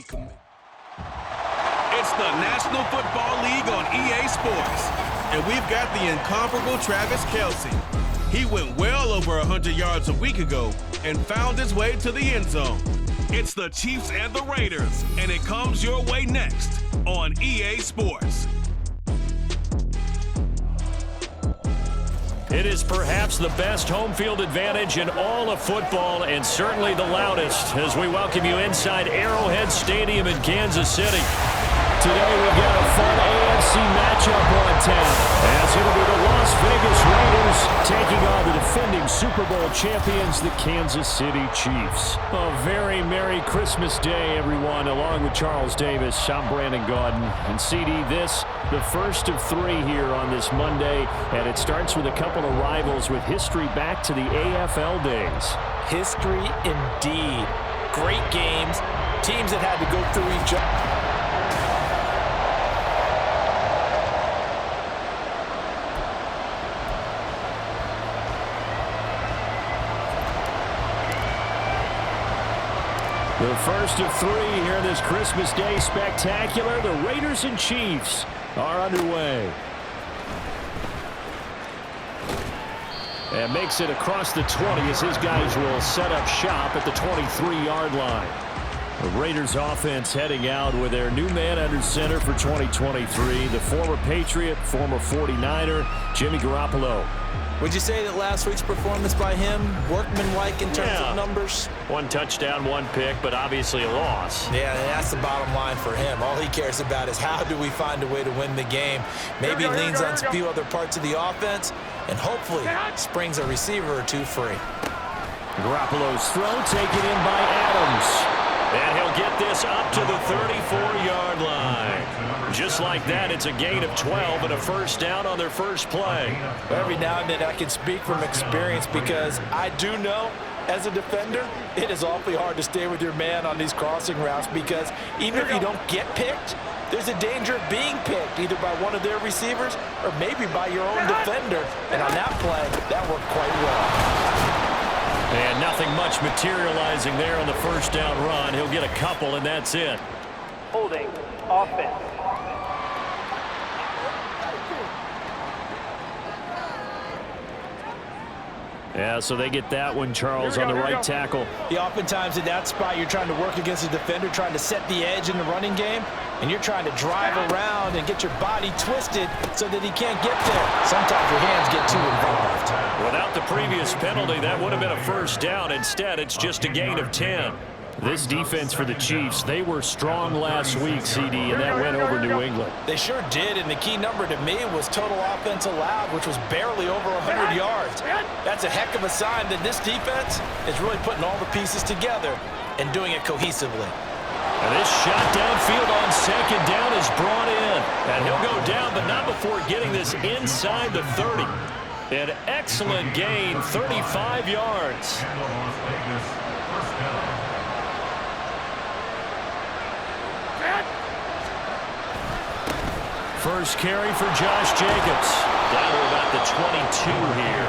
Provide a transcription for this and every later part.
It's the National Football League on EA Sports. And we've got the incomparable Travis Kelce. He went well over 100 yards a week ago and found his way to the end zone. It's the Chiefs and the Raiders, and it comes your way next on EA Sports. It is perhaps the best home field advantage in all of football, and certainly the loudest, as we welcome you inside Arrowhead Stadium in Kansas City. Today we've got a fun AFC matchup on tap, as it'll be the Las Vegas Raiders taking on the defending Super Bowl champions, the Kansas City Chiefs. A very Merry Christmas Day, everyone. Along with Charles Davis, I'm Brandon Gaudin. And CD, this, the first of 3 here on this Monday, and it starts with a couple of rivals with history back to the AFL days. History indeed. Great games, teams that had to go through each other. The first of 3 here this Christmas Day spectacular. The Raiders and Chiefs are underway. And makes it across the 20 as his guys will set up shop at the 23-yard line. The Raiders offense heading out with their new man under center for 2023, the former Patriot, former 49er, Jimmy Garoppolo. Would you say that last week's performance by him, workmanlike in terms of numbers? 1 touchdown, 1 pick, but obviously a loss. Yeah, that's the bottom line for him. All he cares about is how do we find a way to win the game. Maybe he leans on a few other parts of the offense, and hopefully springs a receiver or 2 free. Garoppolo's throw taken in by Adams. And he'll get this up to the 34-yard line. Just like that, it's a gain of 12 and a first down on their first play. Every now and then I can speak from experience because I do know, as a defender, it is awfully hard to stay with your man on these crossing routes because even if you don't get picked, there's a danger of being picked either by one of their receivers or maybe by your own defender. And on that play, that worked quite well. And nothing much materializing there on the first down run. He'll get a couple, and that's it. Holding offense. Yeah, so they get that one, Charles, on the right tackle. Yeah, oftentimes in that spot, you're trying to work against a defender, trying to set the edge in the running game, and you're trying to drive around and get your body twisted so that he can't get there. Sometimes your hands get too involved. Without the previous penalty, that would have been a first down. Instead, it's just a gain of 10. This defense for the Chiefs, they were strong last week, CD, and that went over New England. They sure did, and the key number to me was total offense allowed, which was barely over 100 yards. That's a heck of a sign that this defense is really putting all the pieces together and doing it cohesively. And this shot downfield on second down is brought in. And he'll go down, but not before getting this inside the 30. An excellent gain, 35 yards. First carry for Josh Jacobs. Down to about the 22 here.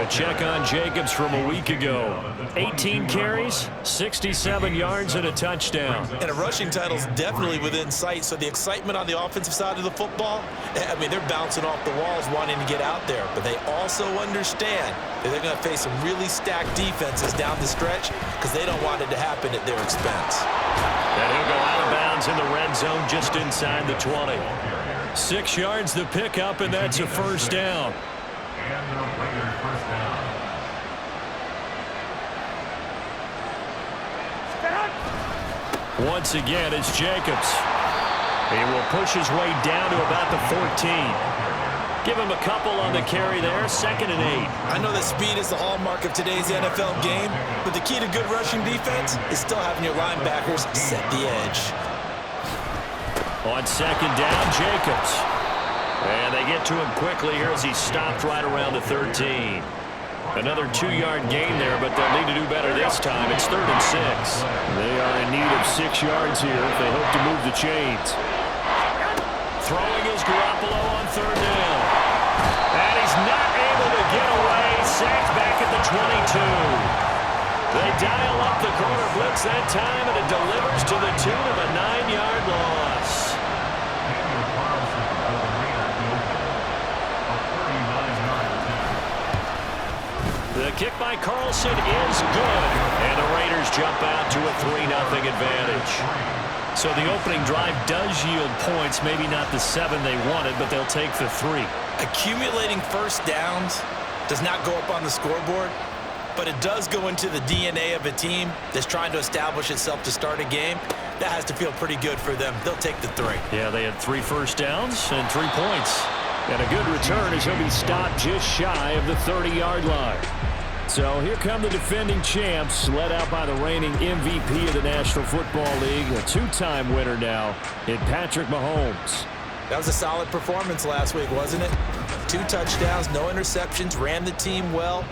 A check on Jacobs from a week ago. 18 carries, 67 yards, and a touchdown. And a rushing title's definitely within sight, so the excitement on the offensive side of the football, I mean, they're bouncing off the walls wanting to get out there, but they also understand that they're going to face some really stacked defenses down the stretch because they don't want it to happen at their expense. And he'll go out of bounds in the red zone just inside the 20. 6 yards the pickup, and that's a first down. Once again, it's Jacobs. He will push his way down to about the 14. Give him a couple on the carry there, 2nd and 8. I know that speed is the hallmark of today's NFL game, but the key to good rushing defense is still having your linebackers set the edge. On 2nd down, Jacobs. And they get to him quickly here as he stopped right around the 13. Another 2-yard gain there, but they'll need to do better this time. It's 3rd and 6. They are in need of 6 yards here if they hope to move the chains. Throwing is Garoppolo on 3rd down. And he's not able to get away. Sacked back at the 22. They dial up the corner blitz that time, and it delivers to the tune of a 9-yard loss. The kick by Carlson is good, and the Raiders jump out to a 3-0 advantage. So the opening drive does yield points, maybe not the 7 they wanted, but they'll take the 3. Accumulating first downs does not go up on the scoreboard, but it does go into the DNA of a team that's trying to establish itself to start a game. That has to feel pretty good for them. They'll take the 3. Yeah, they had 3 first downs and 3 points. And a good return as he'll be stopped just shy of the 30-yard line. So here come the defending champs, led out by the reigning MVP of the National Football League, a 2-time winner now in Patrick Mahomes. That was a solid performance last week, wasn't it? 2 touchdowns, no interceptions, ran the team well,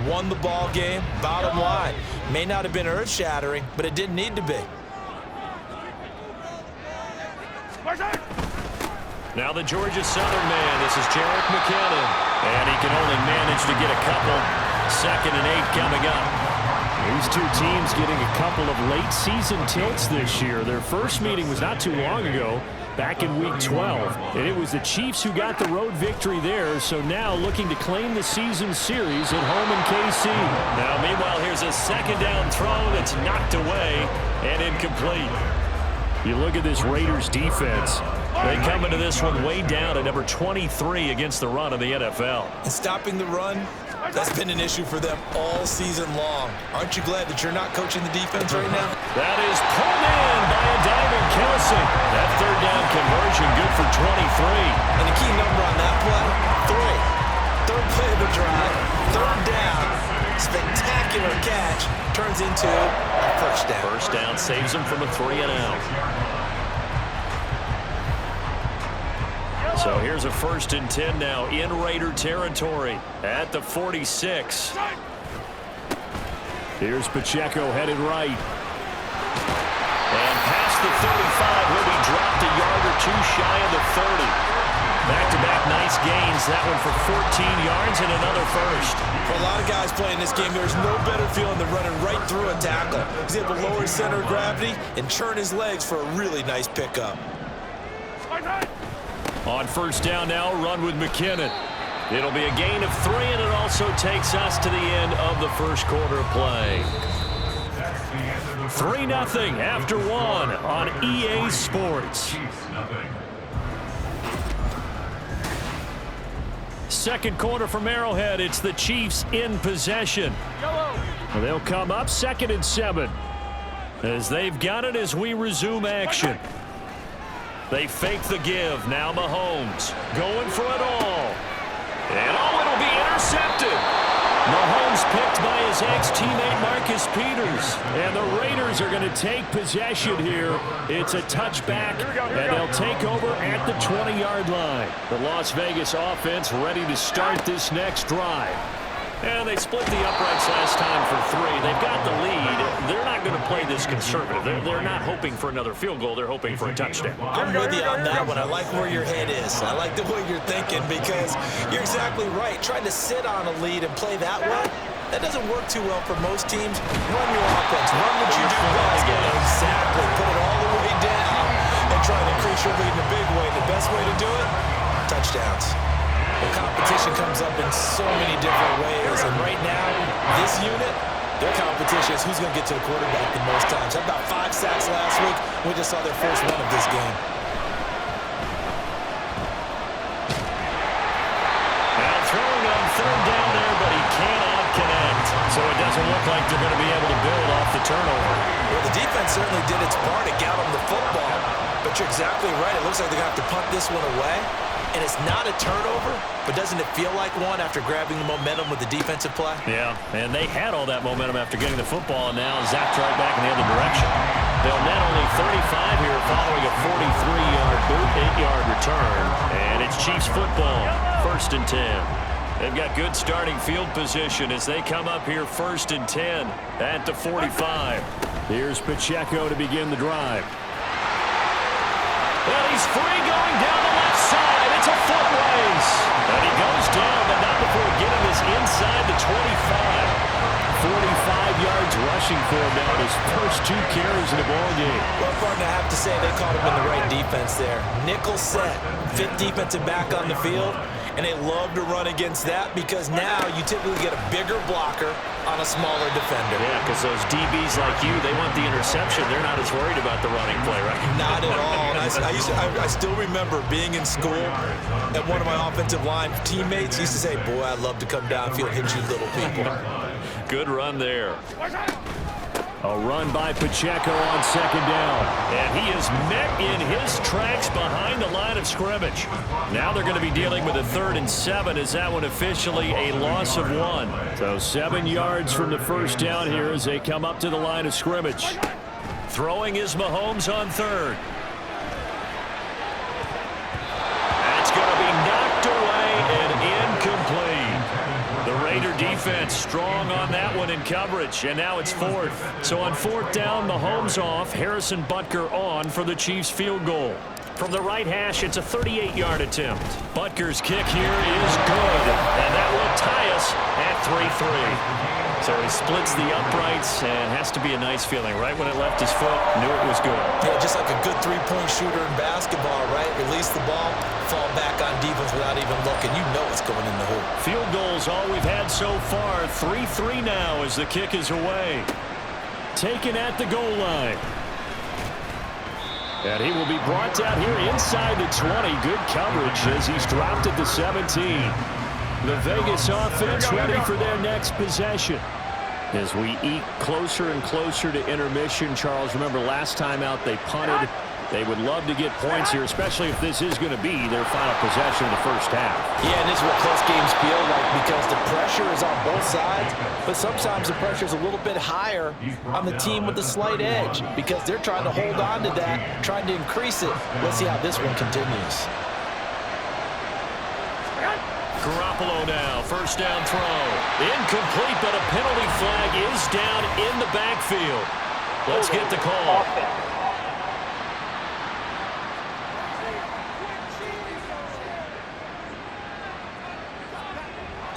won the ball game. Bottom line, may not have been earth-shattering, but it didn't need to be. Now the Georgia Southern man, this is Jerick McKinnon, and he can only manage to get a couple. 2nd and 8 coming up. These two teams getting a couple of late season tilts this year. Their first meeting was not too long ago, back in Week 12. And it was the Chiefs who got the road victory there, so now looking to claim the season series at home in KC. Now, meanwhile, here's a 2nd down throw that's knocked away and incomplete. You look at this Raiders defense. They come into this one way down at number 23 against the run of the NFL. And stopping the run, that's been an issue for them all season long. Aren't you glad that you're not coaching the defense right now? That is pulled in by a diving Kelsey. That 3rd down conversion good for 23. And the key number on that play, 3. 3rd play of the drive, 3rd down. Spectacular catch turns into a first down. First down saves them from a 3-and-out. So here's a 1st and 10 now in Raider territory at the 46. Here's Pacheco headed right. And past the 35, will be dropped a yard or 2 shy of the 30. Back-to-back nice gains. That one for 14 yards and another first. For a lot of guys playing this game, there's no better feeling than running right through a tackle. He's able to lower his center of gravity and churn his legs for a really nice pickup. On 1st down now, run with McKinnon. It'll be a gain of 3, and it also takes us to the end of the first quarter play. 3-0 after 1 on EA Sports. 2nd quarter from Arrowhead. It's the Chiefs in possession. They'll come up 2nd and 7 as they've got it as we resume action. They fake the give. Now Mahomes going for it all. And it'll be intercepted. Mahomes picked by his ex-teammate Marcus Peters. And the Raiders are going to take possession here. It's a touchback, and they'll take over at the 20-yard line. The Las Vegas offense ready to start this next drive. And they split the uprights last time for 3. They've got the lead. They're not going to play this conservative. They're not hoping for another field goal. They're hoping for a touchdown. I'm with you on that one. I like where your head is. I like the way you're thinking because you're exactly right. Trying to sit on a lead and play that way, that doesn't work too well for most teams. Run your offense. Run what you do best. Exactly. Put it all the way down and try to increase your lead in a big way. The best way to do it, touchdowns. The competition comes up in so many different ways, and right now, this unit, their competition is who's going to get to the quarterback the most times. Had about 5 sacks last week. We just saw their first one of this game. Now throwing on 3rd down there, but he cannot connect. So it doesn't look like they're going to be able to build off the turnover. Well, the defense certainly did its part to get them the football, but you're exactly right. It looks like they're going to have to punt this one away. And it's not a turnover, but doesn't it feel like one after grabbing the momentum with the defensive play? Yeah, and they had all that momentum after getting the football, and now zapped right back in the other direction. They'll net only 35 here following a 43-yard boot, 8-yard return. And it's Chiefs football, 1st and 10. They've got good starting field position as they come up here 1st and 10 at the 45. Here's Pacheco to begin the drive. Well, he's free going down the left side. It's a foot race. And he goes down, but not before getting this inside the 25. 45 yards rushing for him now in his first 2 carries in the ball game. Well, partner, I have to say they caught him in the right defense there. Nickel set, 5th defensive back on the field, and they love to run against that because now you typically get a bigger blocker on a smaller defender. Yeah, because those DBs like you, they want the interception. They're not as worried about the running play, right? Not at all. And I still remember being in school, and one of my offensive line teammates used to say, boy, I'd love to come downfield and hit you little people. Good run there. A run by Pacheco on 2nd down. And he is met in his tracks behind the line of scrimmage. Now they're going to be dealing with a 3rd and 7. Is that one officially a loss of 1? So 7 yards from the first down here as they come up to the line of scrimmage. Throwing is Mahomes on 3rd. That's going to be knocked away and incomplete. The Raider defense strong on that one in coverage, and now it's 4th. So on 4th down, Mahomes off, Harrison Butker on for the Chiefs field goal. From the right hash, it's a 38-yard attempt. Butker's kick here is good, and that will tie us at 3-3. So he splits the uprights, and has to be a nice feeling. Right when it left his foot, knew it was good. Yeah, just like a good 3-point shooter in basketball, right? Release the ball, fall back on defense without even looking. You know it's going in the hoop. Field goals all we've had so far. 3-3 now as the kick is away. Taken at the goal line. And he will be brought down here inside the 20. Good coverage as he's dropped at the 17. The Vegas offense ready for their next possession. As we eke closer and closer to intermission, Charles, remember last time out they punted. They would love to get points here, especially if this is going to be their final possession of the first half. Yeah, and this is what close games feel like because the pressure is on both sides, but sometimes the pressure is a little bit higher on the team with the slight edge because they're trying to hold on to that, trying to increase it. Let's see how this one continues. Garoppolo now, first down throw. Incomplete, but a penalty flag is down in the backfield. Let's get the call.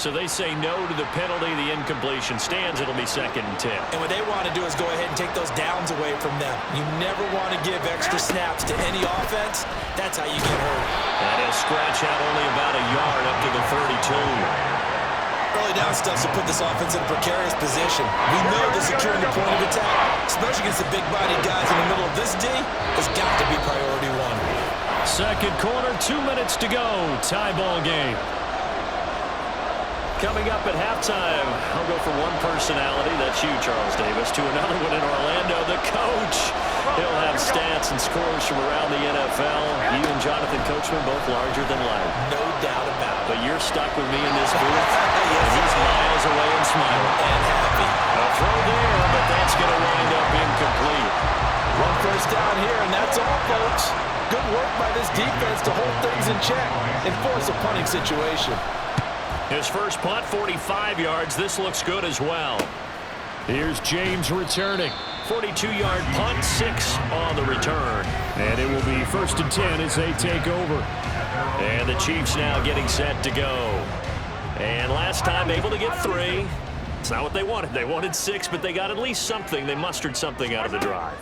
So they say no to the penalty. The incompletion stands. It'll be 2nd and 10. And what they want to do is go ahead and take those downs away from them. You never want to give extra snaps to any offense. That's how you get hurt. And he'll scratch out only about a yard up to the 32. Early down stuff to put this offense in a precarious position. We know the securing the point of attack, especially against the big-bodied guys in the middle of this D, has got to be priority 1. Second quarter, 2 minutes to go. Tie ball game. Coming up at halftime, I'll go from one personality, that's you, Charles Davis, to another one in Orlando, the coach. He'll have stats and scores from around the NFL. You and Jonathan Coachman both larger than life. No doubt about it. But you're stuck with me in this booth, and he's miles away and smiling. And happy. A throw there, but that's going to wind up incomplete. One first down here, and that's all, folks. Good work by this defense to hold things in check and force a punting situation. His first punt, 45 yards. This looks good as well. Here's James returning. 42-yard punt, 6 on the return. And it will be 1st and 10 as they take over. And the Chiefs now getting set to go. And last time able to get 3. It's not what they wanted. They wanted 6, but they got at least something. They mustered something out of the drive.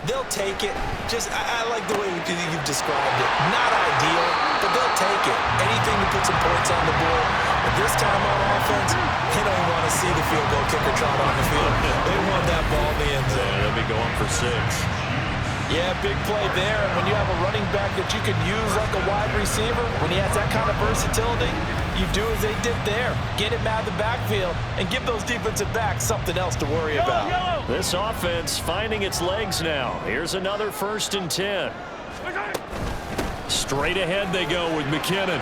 They'll take it. I like the way you've described it. Not ideal, but they'll take it. Anything to put some points on the board. But this time on offense, they don't want to see the field goal kicker trot on the field. They want that ball in the end zone. Yeah, they'll be going for 6. Yeah, big play there. And when you have a running back that you can use like a wide receiver, when he has that kind of versatility, you do as they did there. Get him out of the backfield and give those defensive backs something else to worry about. This offense finding its legs now. Here's another 1st and 10. Straight ahead they go with McKinnon.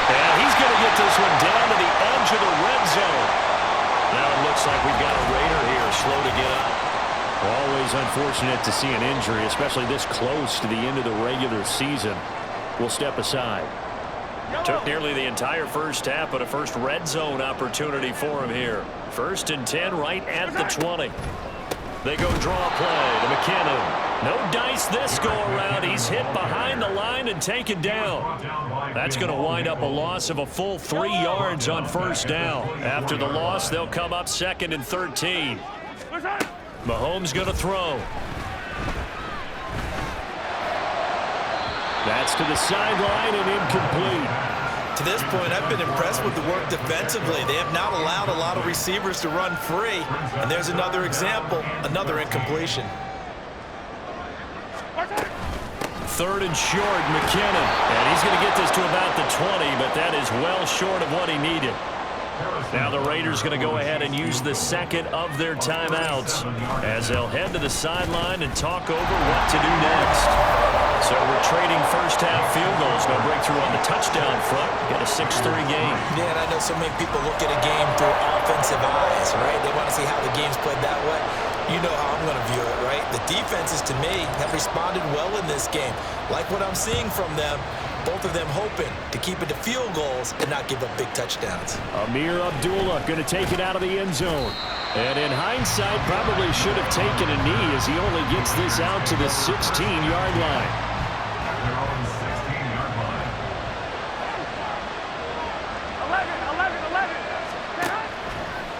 And he's going to get this one down to the edge of the red zone. Now it looks like we've got a Raider here, slow to get up. Always unfortunate to see an injury, especially this close to the end of the regular season. We'll step aside. Took nearly the entire first half, but a first red zone opportunity for him here. 1st and 10 right at the 20. They go draw play to McKinnon. No dice this go-around. He's hit behind the line and taken down. That's going to wind up a loss of a full 3 yards on first down. After the loss, they'll come up 2nd and 13. Mahomes going to throw. That's to the sideline and incomplete. To this point, I've been impressed with the work defensively. They have not allowed a lot of receivers to run free. And there's another example, another incompletion. 3rd and short, McKinnon. And he's going to get this to about the 20, but that is well short of what he needed. Now the Raiders going to go ahead and use the 2nd of their timeouts as they'll head to the sideline and talk over what to do next. So we're trading first-half field goals. No breakthrough on the touchdown front. Got a 6-3 game. Yeah, and I know so many people look at a game through offensive eyes, right? They want to see how the game's played that way. You know how I'm going to view it, right? The defenses, to me, have responded well in this game. Like what I'm seeing from them, both of them hoping to keep it to field goals and not give up big touchdowns. Amir Abdullah going to take it out of the end zone. And in hindsight, probably should have taken a knee as he only gets this out to the 16-yard line.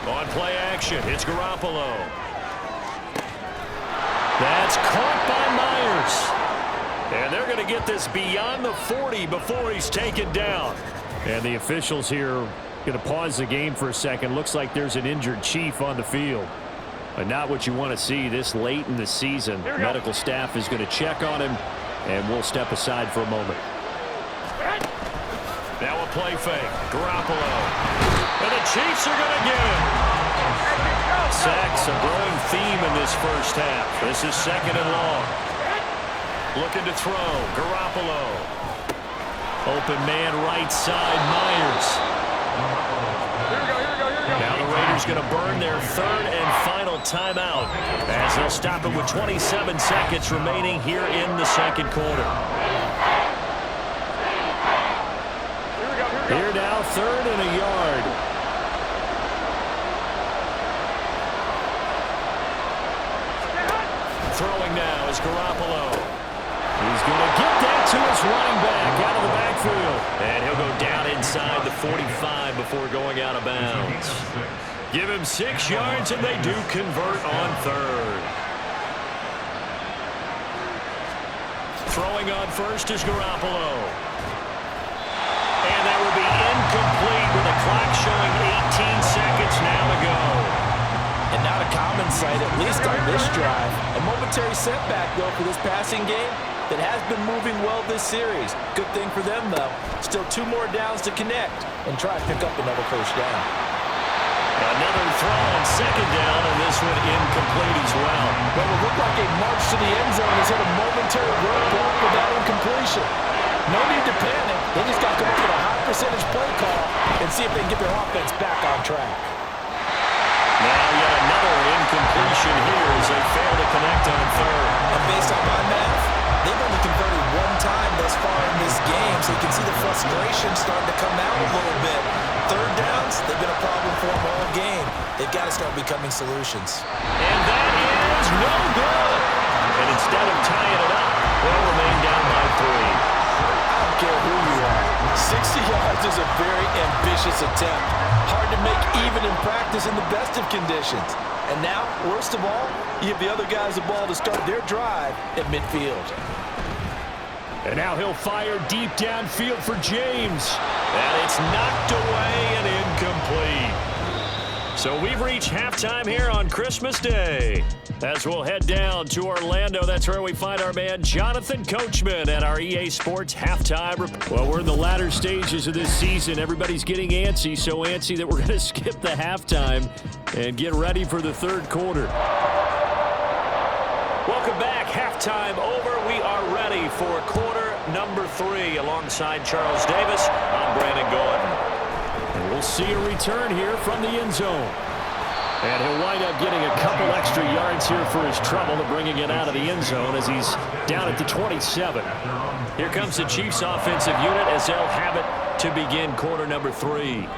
On play action, it's Garoppolo. That's caught by Myers. And they're going to get this beyond the 40 before he's taken down. And the officials here going to pause the game for a second. Looks like there's an injured Chief on the field. But not what you want to see this late in the season. Medical staff is going to check on him, and we'll step aside for a moment. Now a play fake. Garoppolo. And the Chiefs are going to get him. Sacks a growing theme in this first half. This is 2nd and long. Looking to throw. Garoppolo. Open man right side. Myers. Now the Raiders going to burn their 3rd and final timeout as they'll stop it with 27 seconds remaining here in the 2nd quarter. Here now, 3rd and a yard. Throwing now is Garoppolo. He's going to get that to his running back out of the backfield. And he'll go down inside the 45 before going out of bounds. Give him 6 yards, and they do convert on 3rd. Throwing on first is Garoppolo. And that will be incomplete with the clock showing 18 seconds now to go. And not a common sight, at least on this drive. A momentary setback, though, for this passing game that has been moving well this series. Good thing for them, though. Still 2 more downs to connect and try to pick up another first down. Another throw on 2nd down, and this one incomplete as well. Well, it looked like a march to the end zone has hit a momentary roadblock with that incompletion. No need to panic. They just got to come up with a high percentage play call and see if they can get their offense back on track. Now yet another incompletion here as they fail to connect on 3rd. And based on my math, they've only converted 1 time thus far in this game, so you can see the frustration starting to come out a little bit. 3rd downs, they've been a problem for them all game. They've got to start becoming solutions. And that is no good. And instead of tying it up, they'll remain down by 3. I don't care who you are. 60 yards is a very ambitious attempt. Hard to make even in practice in the best of conditions. And now, worst of all, you give the other guys the ball to start their drive at midfield. And now he'll fire deep downfield for James. And it's knocked away and incomplete. So we've reached halftime here on Christmas Day. As we'll head down to Orlando, that's where we find our man Jonathan Coachman at our EA Sports Halftime Report. Well, we're in the latter stages of this season. Everybody's getting antsy, so antsy that we're going to skip the halftime and get ready for the 3rd quarter. Welcome back. Halftime over. We are ready for quarter number 3 alongside Charles Davis. I'm Brandon Gordon. And we'll see a return here from the end zone. And he'll wind up getting a couple extra yards here for his trouble to bringing it out of the end zone as he's down at the 27. Here comes the Chiefs offensive unit as they'll have it to begin quarter number 3.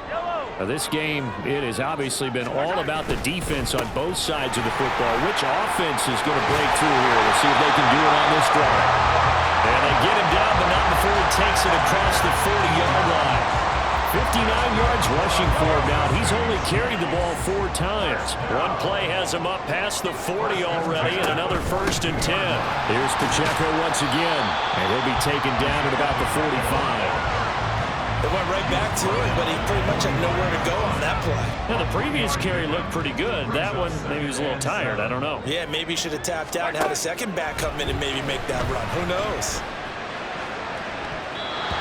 This game, it has obviously been all about the defense on both sides of the football. Which offense is going to break through here? We'll see if they can do it on this drive. And they get him down, but not before he takes it across the 40-yard line. 59 yards rushing for him now. He's only carried the ball 4 times. One play has him up past the 40 already, and another 1st and 10. Here's Pacheco once again, and he'll be taken down at about the 45. They went right back to it, but he pretty much had nowhere to go on that play. Now, the previous carry looked pretty good. That one, maybe he was a little tired. I don't know. Yeah, maybe he should have tapped out and had a second back come in and maybe make that run. Who knows?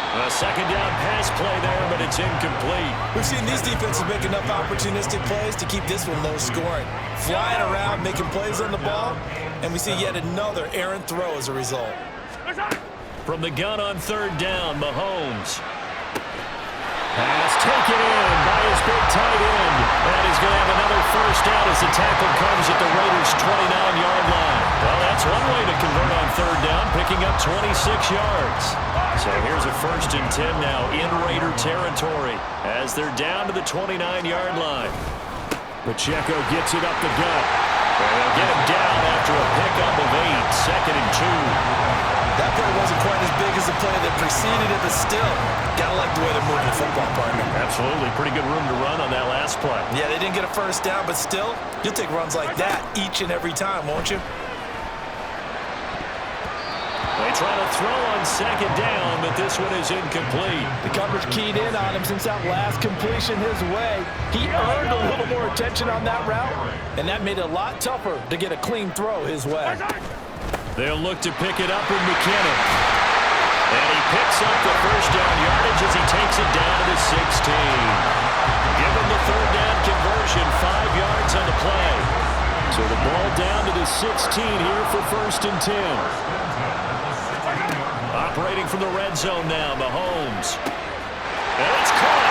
A second down pass play there, but it's incomplete. We've seen these defenses make enough opportunistic plays to keep this one low scoring. Flying around, making plays on the ball, and we see yet another errant throw as a result. From the gun on 3rd down, Mahomes. Pass taken in by his big tight end. And he's going to have another 1st down as the tackle comes at the Raiders' 29-yard line. Well, that's one way to convert on 3rd down, picking up 26 yards. So here's a 1st and 10 now in Raider territory as they're down to the 29-yard line. Pacheco gets it up the gut. And they'll get him down after a pickup of 8, 2nd and 2. That play wasn't quite as big as the play that preceded it, but still, gotta like the way they're moving the football, partner. Absolutely. Pretty good room to run on that last play. Yeah, they didn't get a 1st down, but still, you'll take runs like that each and every time, won't you? They try to throw on 2nd down, but this one is incomplete. The coverage keyed in on him since that last completion his way. He earned a little more attention on that route, and that made it a lot tougher to get a clean throw his way. They'll look to pick it up with McKinnon. And he picks up the 1st down yardage as he takes it down to the 16. Give him the 3rd down conversion, 5 yards on the play. So the ball down to the 16 here for 1st and 10. Operating from the red zone now, Mahomes. And it's caught.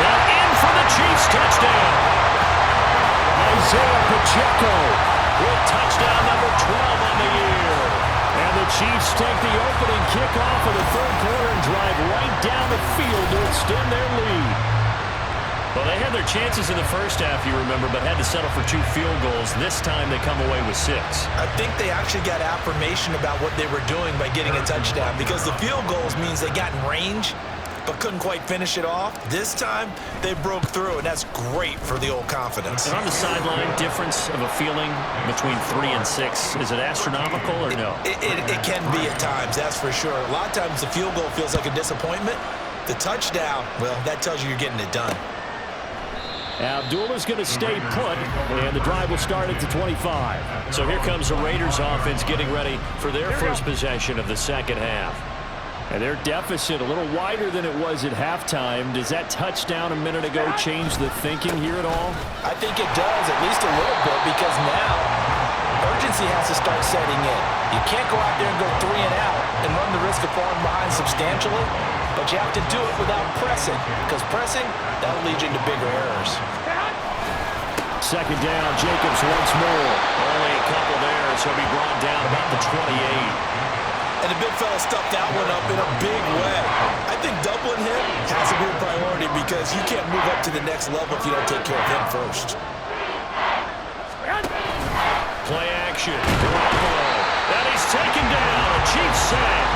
And in for the Chiefs touchdown. Isaiah Pacheco with touchdown number 12 on the year. And the Chiefs take the opening kickoff of the 3rd quarter and drive right down the field to extend their lead. Well, they had their chances in the 1st half, you remember, but had to settle for 2 field goals. This time they come away with 6. I think they actually got affirmation about what they were doing by getting a touchdown, because the field goals means they got in range but couldn't quite finish it off. This time they broke through, and that's great for the old confidence. And on the sideline, difference of a feeling between 3 and 6, is it astronomical or no? It can be at times, that's for sure. A lot of times the field goal feels like a disappointment. The touchdown, well, that tells you you're getting it done. Abdullah's going to stay put, and the drive will start at the 25. So here comes the Raiders offense getting ready for their first possession of the 2nd half. And their deficit a little wider than it was at halftime. Does that touchdown a minute ago change the thinking here at all? I think it does, at least a little bit, because now urgency has to start setting in. You can't go out there and go 3 and out and run the risk of falling behind substantially, but you have to do it without pressing, because pressing, that'll lead you into bigger errors. 2nd down, Jacobs once more. Only a couple there, so he'll be brought down about the 28. And the big fella stuffed that one up in a big way. I think doubling him has to be a priority, because you can't move up to the next level if you don't take care of him first. Play action. And he's taken down. A Chiefs sack.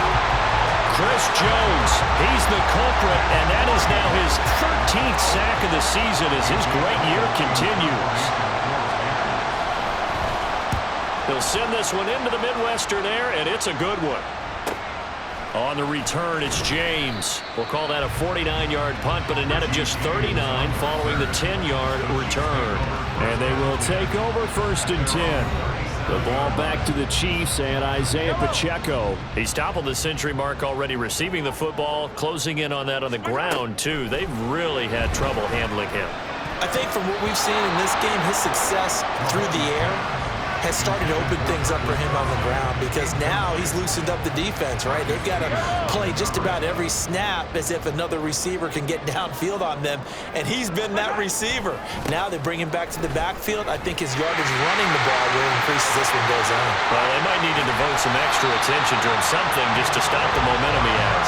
Chris Jones, he's the culprit, and that is now his 13th sack of the season as his great year continues. They'll send this one into the Midwestern air, and it's a good one. On the return, it's James. We'll call that a 49-yard punt, but a net of just 39 following the 10-yard return. And they will take over 1st and 10. The ball back to the Chiefs and Isaiah Pacheco. He's toppled the century mark already receiving the football, closing in on that on the ground, too. They've really had trouble handling him. I think from what we've seen in this game, his success through the air has started to open things up for him on the ground, because now he's loosened up the defense, right? They've got to play just about every snap as if another receiver can get downfield on them, and he's been that receiver. Now they bring him back to the backfield. I think his yardage running the ball will increase as this one goes on. Well, they might need to devote some extra attention to him, something just to stop the momentum he has.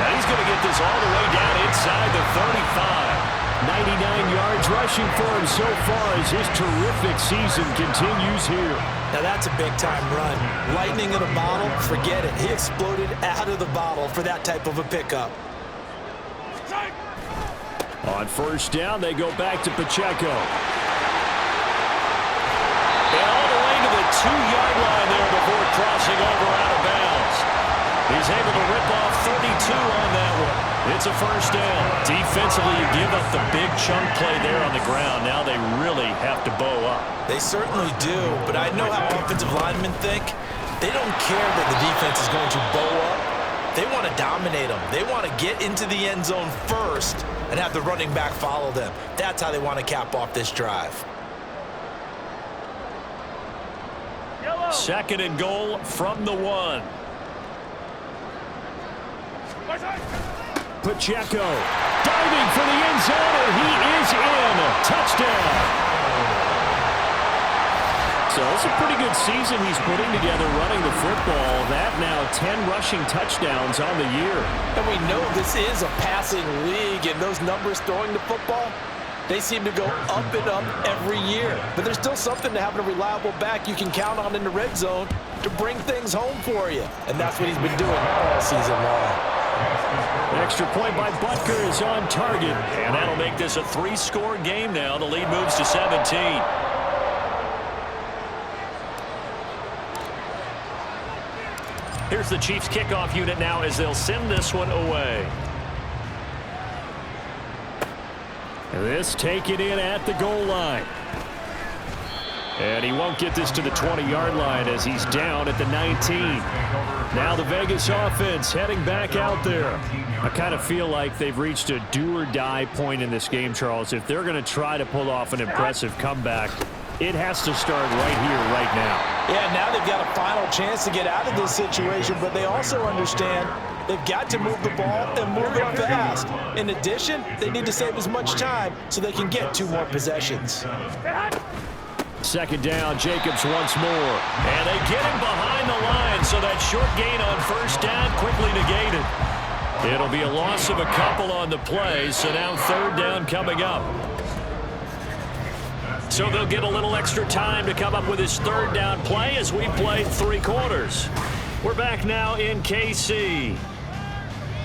Now he's going to get this all the way down inside the 35. 99 yards rushing for him so far as his terrific season continues here. Now that's a big-time run. Lightning in a bottle, forget it. He exploded out of the bottle for that type of a pickup. On first down, they go back to Pacheco. And all the way to the 2-yard line there before crossing over out of bounds. He's able to rip off 32 on that one. It's a first down. Defensively, you give up the big chunk play there on the ground. Now they really have to bow up. They certainly do, but I know how offensive linemen think. They don't care that the defense is going to bow up. They want to dominate them. They want to get into the end zone first and have the running back follow them. That's how they want to cap off this drive. Second and goal from the 1. Pacheco diving for the end zone, and he is in. Touchdown. So it's a pretty good season he's putting together running the football. That now 10 rushing touchdowns on the year. And we know this is a passing league, and those numbers throwing the football, they seem to go up and up every year. But there's still something to having a reliable back you can count on in the red zone to bring things home for you. And that's what he's been doing all season long. Extra point by Butker is on target, and that'll make this a 3-score game now. The lead moves to 17. Here's the Chiefs kickoff unit now as they'll send this one away. This taken in at the goal line. And he won't get this to the 20-yard line as he's down at the 19. Now the Vegas offense heading back out there. I kind of feel like they've reached a do-or-die point in this game, Charles. If they're going to try to pull off an impressive comeback, it has to start right here, right now. Yeah, now they've got a final chance to get out of this situation, but they also understand they've got to move the ball and move it fast. In addition, they need to save as much time so they can get 2 more possessions. Second down, Jacobs once more. And they get him behind the line, so that short gain on first down quickly negated. It'll be a loss of a couple on the play, so now third down coming up. So they'll get a little extra time to come up with his third down play as we played 3 quarters. We're back now in KC.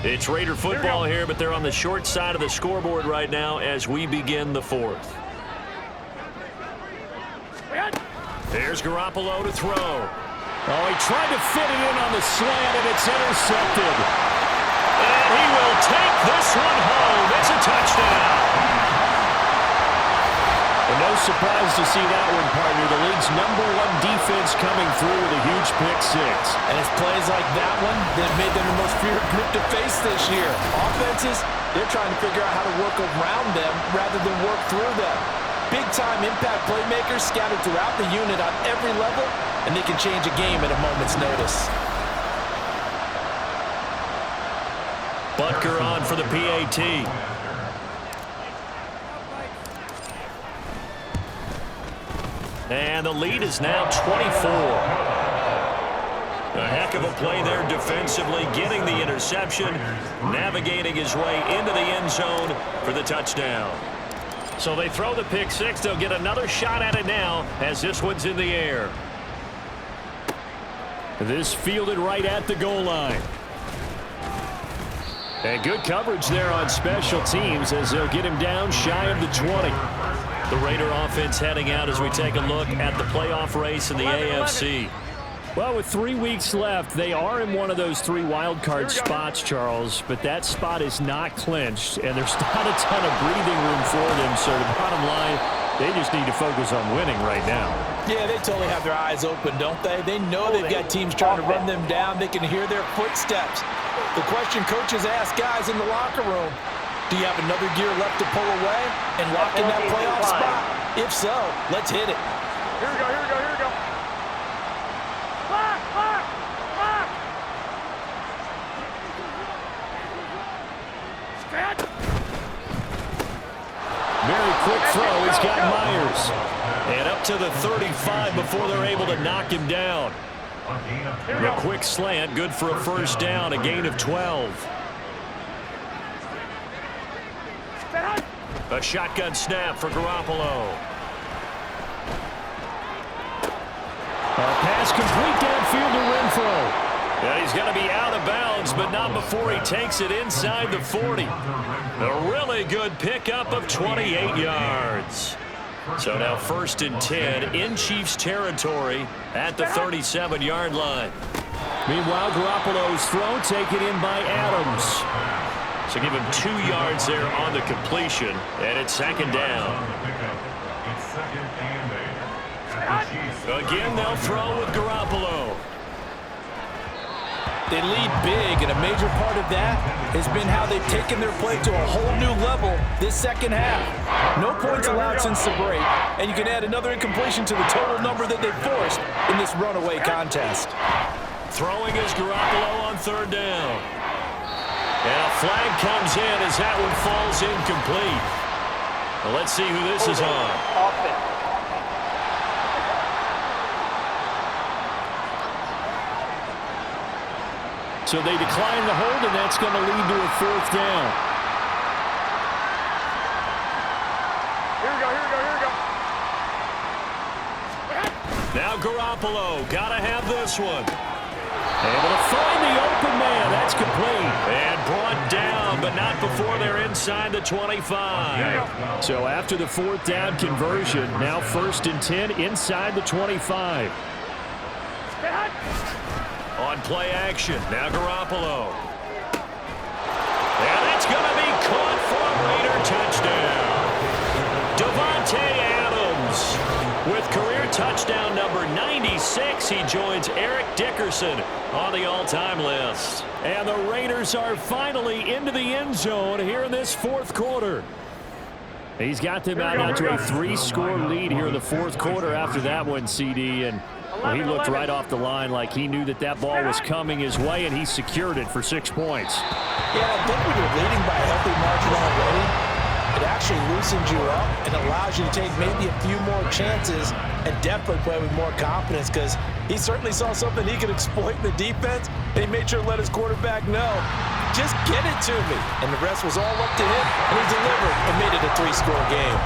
It's Raider football here, but they're on the short side of the scoreboard right now as we begin the 4th. There's Garoppolo to throw. Oh, he tried to fit it in on the slant, and it's intercepted. And he will take this one home. It's a touchdown. And no surprise to see that one, partner. The league's #1 defense coming through with a huge pick-6. And it's plays like that one that made them the most feared group to face this year. Offenses, they're trying to figure out how to work around them rather than work through them. Big-time impact playmakers scattered throughout the unit on every level, and they can change a game at a moment's notice. Butker on for the PAT. And the lead is now 24. A heck of a play there defensively, getting the interception, navigating his way into the end zone for the touchdown. So they throw the pick-6. They'll get another shot at it now as this one's in the air. This fielded right at the goal line. And good coverage there on special teams as they'll get him down shy of the 20. The Raider offense heading out as we take a look at the playoff race in the AFC. Well, with 3 weeks left, they are in one of those 3 wildcard spots, Charles, but that spot is not clinched, and there's not a ton of breathing room for them, so the bottom line, they just need to focus on winning right now. Yeah, they totally have their eyes open, don't they? They know they've got teams trying to run them down. They can hear their footsteps. The question coaches ask guys in the locker room, do you have another gear left to pull away and lock in that playoff spot? If so, let's hit it. Here we go, here we go, here we go. Very quick throw. He's got Myers. And up to the 35 before they're able to knock him down. A quick slant, good for a first down, a gain of 12. A shotgun snap for Garoppolo. A pass complete downfield to Renfro. And he's going to be out of bounds, but not before he takes it inside the 40. A really good pickup of 28 yards. So now 1st and 10 in Chiefs territory at the 37-yard line. Meanwhile, Garoppolo's throw taken in by Adams. So give him 2 yards there on the completion, and it's 2nd down. Again, they'll throw with Garoppolo. They lead big, and a major part of that has been how they've taken their play to a whole new level this second half. No points allowed since the break, and you can add another incompletion to the total number that they've forced in this runaway contest. Throwing is Garoppolo on 3rd down. And a flag comes in as that one falls incomplete. Well, let's see who this is on. Offense. So they decline the hold, and that's going to lead to a 4th down. Here we go, here we go, here we go. Now Garoppolo, gotta have this one. Able to find the open man. That's complete. And brought down, but not before they're inside the 25. So after the 4th down conversion, now 1st and 10 inside the 25. On play action, now Garoppolo. And it's going to be caught for a Raider touchdown. Davante Adams with career touchdown number 96. He joins Eric Dickerson on the all-time list. And the Raiders are finally into the end zone here in this 4th quarter. He's got them out now to a 3-score lead here in the 4th quarter after that one, CD. And well, he looked right off the line like he knew that that ball was coming his way, and he secured it for 6 points. Yeah, I think when you're leading by a healthy margin already, it actually loosens you up and allows you to take maybe a few more chances and definitely play with more confidence, because he certainly saw something he could exploit in the defense, and he made sure to let his quarterback know, just get it to me. And the rest was all up to him, and he delivered and made it a 3-score game.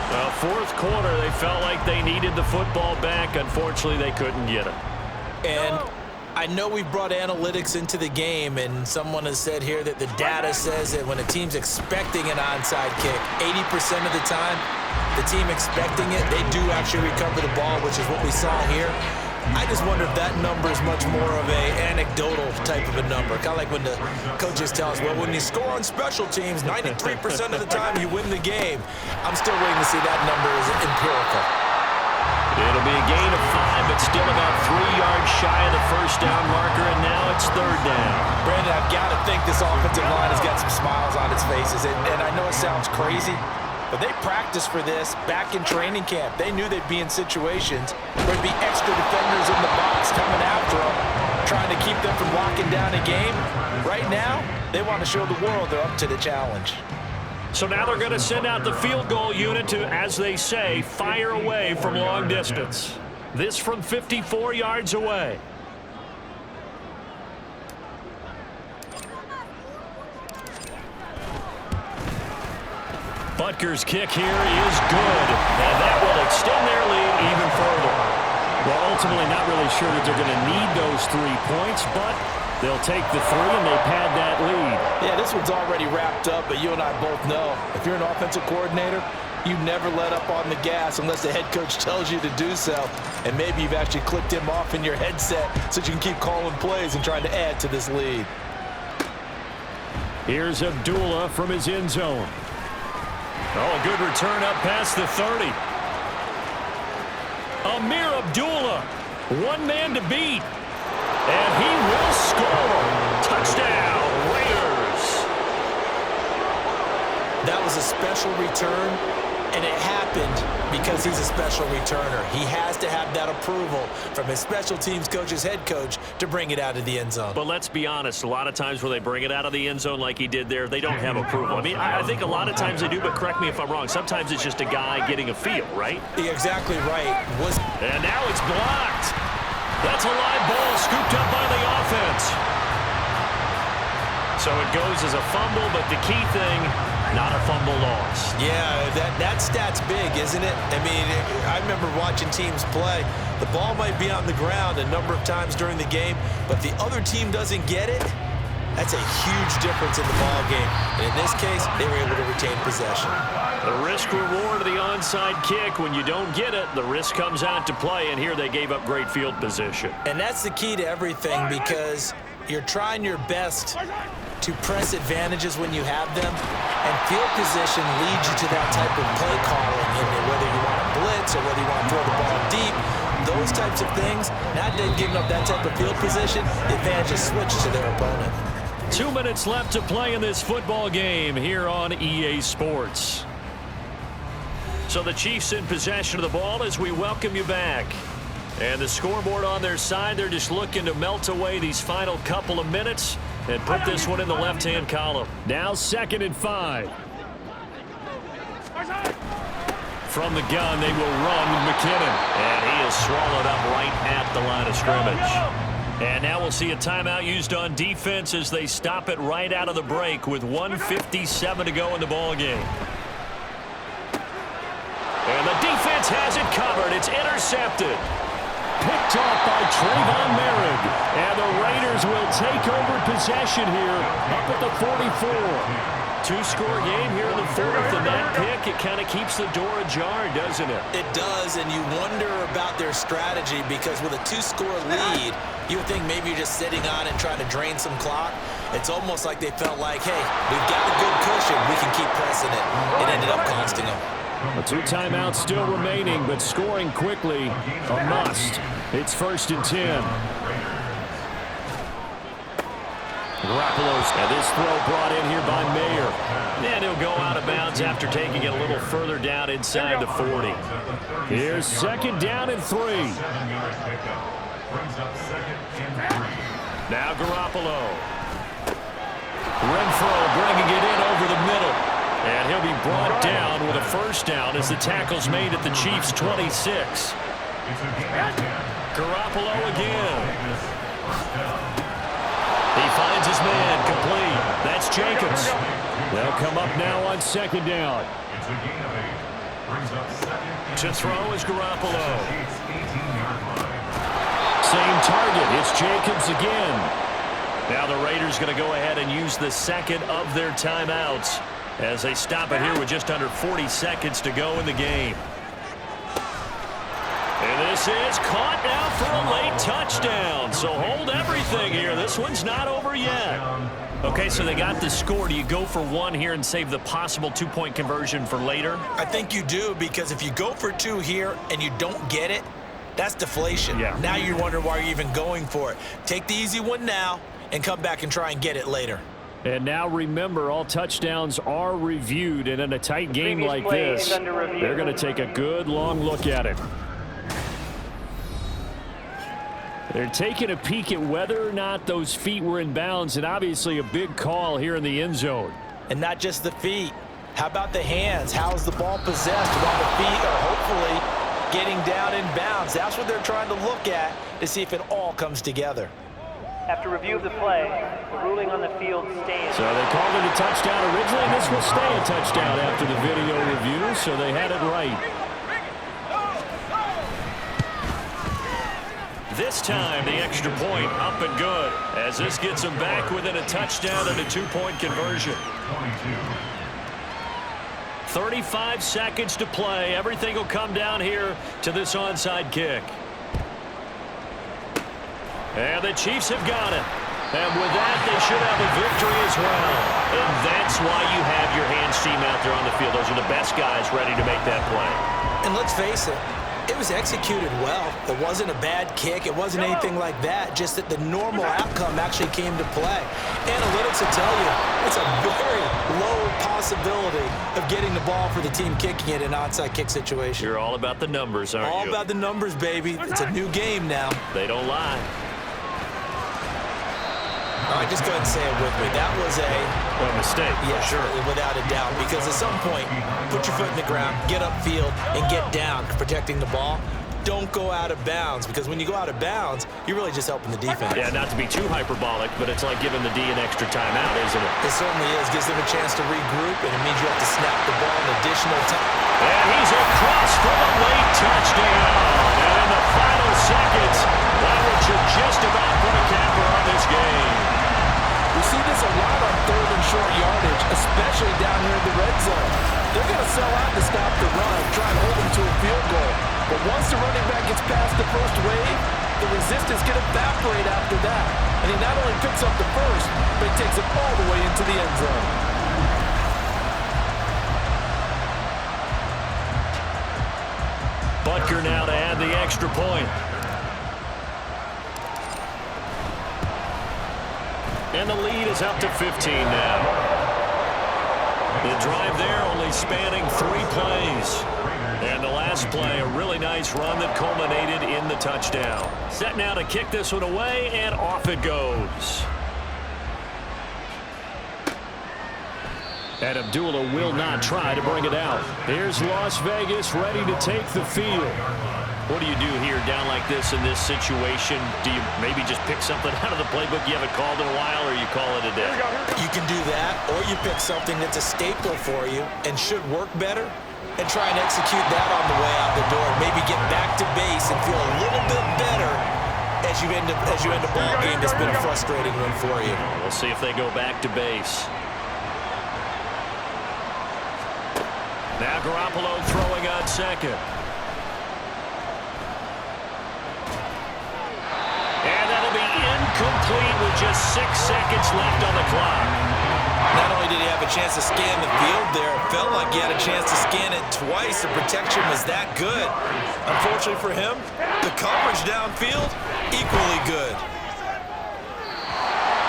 Well, 4th quarter, they felt like they needed the football back. Unfortunately, they couldn't get it. And I know we've brought analytics into the game, and someone has said here that the data says that when a team's expecting an onside kick, 80% of the time, the team expecting it, they do actually recover the ball, which is what we saw here. I just wonder if that number is much more of a anecdotal type of a number. Kind of like when the coaches tell us, well, when you score on special teams, 93% of the time you win the game. I'm still waiting to see that number is empirical. It'll be a gain of 5, but still about 3 yards shy of the 1st down marker, and now it's 3rd down. Brandon, I've got to think this offensive line has got some smiles on its faces, and I know it sounds crazy, but they practiced for this back in training camp. They knew they'd be in situations where there'd be extra defenders in the box coming after them, trying to keep them from locking down a game. Right now, they want to show the world they're up to the challenge. So now they're going to send out the field goal unit to, as they say, fire away from long distance. This from 54 yards away. Butker's kick here is good, and that will extend their lead even further. Well, ultimately not really sure that they're going to need those 3 points, but they'll take the 3 and they pad that lead. Yeah, this one's already wrapped up, but you and I both know if you're an offensive coordinator, you never let up on the gas unless the head coach tells you to do so. And maybe you've actually clicked him off in your headset so you can keep calling plays and trying to add to this lead. Here's Abdullah from his end zone. Oh, a good return up past the 30. Amir Abdullah, one man to beat. And he will score. Touchdown, Raiders. That was a special return, and it happened because he's a special returner. He has to have that approval from his special teams coach's head coach to bring it out of the end zone. But let's be honest, a lot of times where they bring it out of the end zone like he did there, they don't have approval. I mean, I think a lot of times they do, but correct me if I'm wrong. Sometimes it's just a guy getting a feel, right? You're exactly right. And now it's blocked. That's a live ball scooped up by the offense. So it goes as a fumble, but the key thing, not a fumble loss. Yeah, that stat's big, isn't it? I mean, I remember watching teams play. The ball might be on the ground a number of times during the game, but the other team doesn't get it. That's a huge difference in the ball game. And in this case, they were able to retain possession. The risk-reward of the onside kick. When you don't get it, the risk comes out to play, and here they gave up great field position. And that's the key to everything, because you're trying your best to press advantages when you have them, and field position leads you to that type of play calling, and whether you want to blitz or whether you want to throw the ball deep, those types of things. Now they've given up that type of field position, the advantage is switched to their opponent. 2 minutes left to play in this football game here on EA Sports. So the Chiefs in possession of the ball as we welcome you back. And the scoreboard on their side, they're just looking to melt away these final couple of minutes and put this one in the left-hand column. Now 2nd and 5. From the gun, they will run with McKinnon. And he is swallowed up right at the line of scrimmage. And now we'll see a timeout used on defense as they stop it right out of the break with 1:57 to go in the ball game. And the defense has it covered. It's intercepted. Picked off by Trayvon Merrick. And the Raiders will take over possession here up at the 44. Two-score game here in the 4th, and that pick, it kind of keeps the door ajar, doesn't it? It does, and you wonder about their strategy, because with a 2-score lead, you would think maybe you're just sitting on it and trying to drain some clock. It's almost like they felt like, hey, we've got a good cushion. We can keep pressing it. It ended up costing them. A 2 timeouts still remaining, but scoring quickly, a must. It's 1st and 10. Garoppolo's, and this throw brought in here by Mayer. And he'll go out of bounds after taking it a little further down inside the 40. Here's 2nd down and 3. Now Garoppolo. Renfro bringing it in over the middle. And he'll be brought down with a 1st down as the tackle's made at the Chiefs' 26. Garoppolo again. He finds his man complete. That's Jacobs. They'll come up now on 2nd down. To throw is Garoppolo. Same target. It's Jacobs again. Now the Raiders going to go ahead and use the 2nd of their timeouts as they stop it here with just under 40 seconds to go in the game. And this is caught now for a late touchdown. So hold everything here. This one's not over yet. Okay, so they got the score. Do you go for 1 here and save the possible 2-point conversion for later? I think you do, because if you go for 2 here and you don't get it, that's deflation. Yeah. Now you wonder why you're even going for it. Take the easy one now and come back and try and get it later. And now remember, all touchdowns are reviewed. And in a tight game like this, they're going to take a good long look at it. They're taking a peek at whether or not those feet were in bounds, and obviously a big call here in the end zone. And not just the feet. How about the hands? How is the ball possessed while the feet are hopefully getting down in bounds? That's what they're trying to look at to see if it all comes together. After review of the play, the ruling on the field stands. So they called it a touchdown originally, and this will stay a touchdown after the video review, so they had it right. This time, the extra point up and good, as this gets them back within a touchdown and a 2-point conversion. 35 seconds to play. Everything will come down here to this onside kick. And the Chiefs have got it. And with that, they should have a victory as well. And that's why you have your hands team out there on the field. Those are the best guys ready to make that play. And let's face it, it was executed well. It wasn't a bad kick. It wasn't anything like that. Just that the normal outcome actually came to play. Analytics will tell you it's a very low possibility of getting the ball for the team kicking it in an onside kick situation. You're all about the numbers, aren't you? All about the numbers, baby. It's a new game now. They don't lie. All right, just go ahead and say it with me. That was a mistake, yes, sure. Without a doubt. Because at some point, put your foot in the ground, get upfield, and get down, protecting the ball. don't go out of bounds, because when you go out of bounds, you're really just helping the defense. Yeah, not to be too hyperbolic, but it's like giving the D an extra timeout, isn't it? It certainly is. Gives them a chance to regroup, and it means you have to snap the ball an additional time. And he's across for the late touchdown. And in the final seconds, that should just about put a capper on this game. We see this a lot on 3rd and short yardage, especially down here in the red zone. They're going to sell out to stop the run, try and hold them to a field goal. But once the running back gets past the first wave, the resistance can evaporate after that. And he not only picks up the first, but he takes it all the way into the end zone. Butker now to add the extra point. And the lead is up to 15 now. The drive there only spanning 3 plays. And the last play, a really nice run that culminated in the touchdown. Set now to kick this one away, and off it goes. And Abdullah will not try to bring it out. Here's Las Vegas ready to take the field. What do you do here down like this in this situation? Do you maybe just pick something out of the playbook you haven't called in a while, or you call it a day? You can do that, or you pick something that's a staple for you and should work better and try and execute that on the way out the door. Maybe get back to base and feel a little bit better as you end a ball game that's been a frustrating one for you. We'll see if they go back to base. Now Garoppolo throwing on second. And that'll be incomplete with just 6 seconds left on the clock. Not only did he have a chance to scan the field there, it felt like he had a chance to scan it twice. The protection was that good. Unfortunately for him, the coverage downfield, equally good.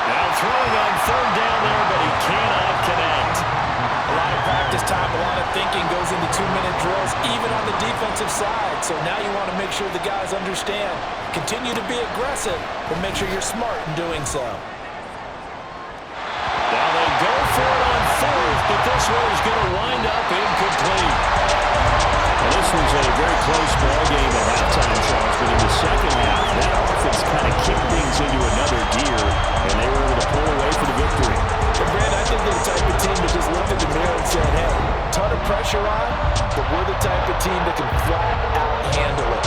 Now throwing on 3rd down there, but he cannot connect. A lot of practice time, a lot of thinking goes into 2-minute drills, even on the defensive side. So now you want to make sure the guys understand. Continue to be aggressive, but make sure you're smart in doing so. Now they go for it on 4th, but this one is going to wind up incomplete. And this was a very close ball game at halftime, Charles, but in the second half, that offense kind of kicked things into another gear, and they were able to pull away for the victory. But Brad, I think they're the type of team that just looked at the mirror and said, hey, ton of pressure on, but we're the type of team that can flat out handle it.